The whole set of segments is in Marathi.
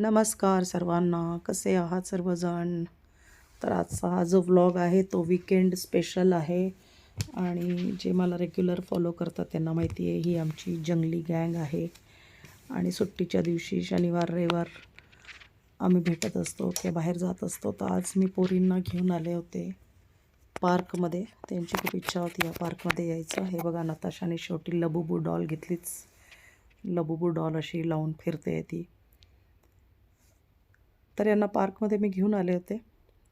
नमस्कार सर्वांना, कसे आहात सर्वजण? तर आजचा हा जो व्लॉग आहे तो वीकेंड स्पेशल आहे आणि जे मला रेग्युलर फॉलो करतात त्यांना माहिती आहे ही आमची जंगली गँग आहे आणि सुट्टीच्या दिवशी शनिवार रविवार आम्ही भेटत असतो किंवा बाहेर जात असतो. तर आज मी पोरींना घेऊन आले होते पार्कमध्ये. त्यांची खूप इच्छा होती या पार्कमध्ये यायचं. हे बघा, नताशाने शेवटी लबुबू डॉल घेतलीच. लबुबू डॉल अशी लावून फिरते ती. तर यांना पार्कमध्ये मी घेऊन आले होते.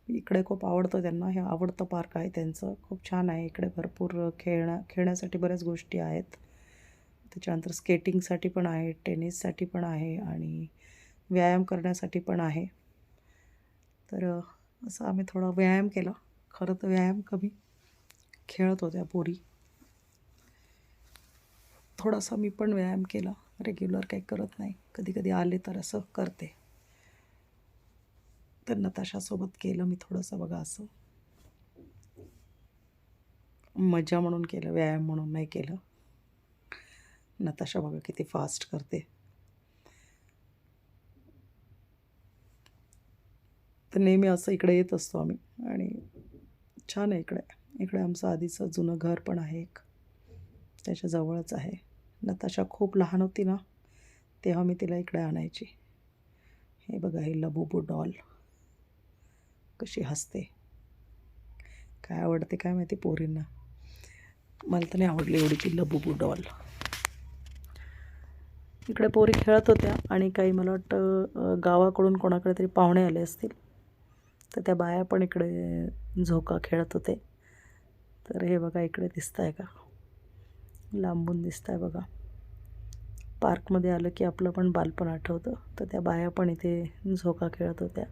इकडे खूप आवडतं त्यांना, हे आवडतं पार्क आहे त्यांचं, खूप छान आहे. इकडे भरपूर खेळण्यासाठी बऱ्याच गोष्टी आहेत. त्याच्यानंतर स्केटिंगसाठी पण आहे, टेनिससाठी पण आहे आणि व्यायाम करण्यासाठी पण आहे. तर असं आम्ही थोडा व्यायाम केला. खरं तर व्यायाम कमी, खेळत होत्या पोरी. थोडासा मी पण व्यायाम केला. रेग्युलर काही करत नाही, कधी कधी आले तर असं करते. तर नताशासोबत केलं मी थोडंसं, बघा असं मजा म्हणून केलं, व्यायाम म्हणून नाही केलं. नताशा बघा किती फास्ट करते. तर नेहमी असं इकडे येत असतो आम्ही आणि छान आहे इकडे. इकडे आमचं आधीचं जुनं घर पण आहे एक, त्याच्याजवळच आहे. नताशा खूप लहान होती ना तेव्हा मी तिला इकडे आणायची. हे बघा, ही लबुबू डॉल कशी हसते. काय आवडते काय माहिती पोरींना. मला तर नाही आवडली एवढी ती लबुबू डॉल. इकडे पोरी खेळत होत्या आणि काही मला वाटतं गावाकडून कोणाकडे तरी पाहुणे आले असतील, तर त्या बाया पण इकडे झोका खेळत होते. तर हे बघा इकडे दिसत आहे का, लांबून दिसत आहे बघा. पार्कमध्ये आलं की आपलं पण बालपण आठवतं. तर त्या बाया पण इथे झोका खेळत होत्या.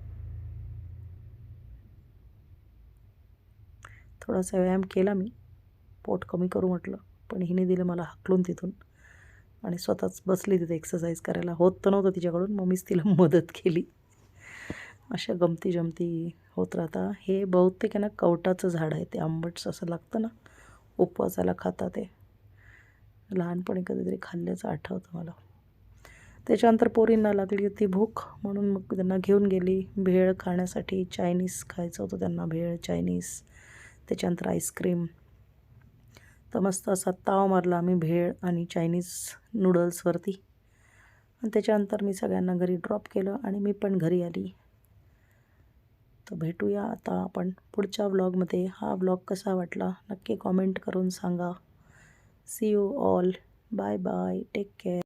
थोडासा व्यायाम केला मी, पोट कमी करू म्हटलं, पण हिने दिलं मला हाकलून तिथून आणि स्वतःच बसली तिथे एक्सरसाइज करायला. होत तर नव्हतं तिच्याकडून, मग मीच तिला मदत केली. अशा गमती जमती होत राहता. हे बहुतेक आहे ना कवटाचं झाड आहे, ते आंबटस असं लागतं ना, उपवासाला खाता ते. लहानपणी कधीतरी खाल्ल्याचं आठवतं मला. त्याच्यानंतर पोरींना लागली होती भूक, म्हणून मग त्यांना घेऊन गेली भेळ खाण्यासाठी. चायनीज खायचं होतं त्यांना, भेळ चायनीज, त्याच्यानंतर आईस्क्रीम. तर मस्त असा ताव मारला आम्ही भेळ आणि चायनीज नूडल्सवरती. आणि त्याच्यानंतर मी सगळ्यांना घरी ड्रॉप केलं आणि मी पण घरी आली. तर भेटूया आता आपण पुढच्या व्लॉगमध्ये. हा व्लॉग कसा वाटला नक्की कॉमेंट करून सांगा. See you all, bye bye, take care.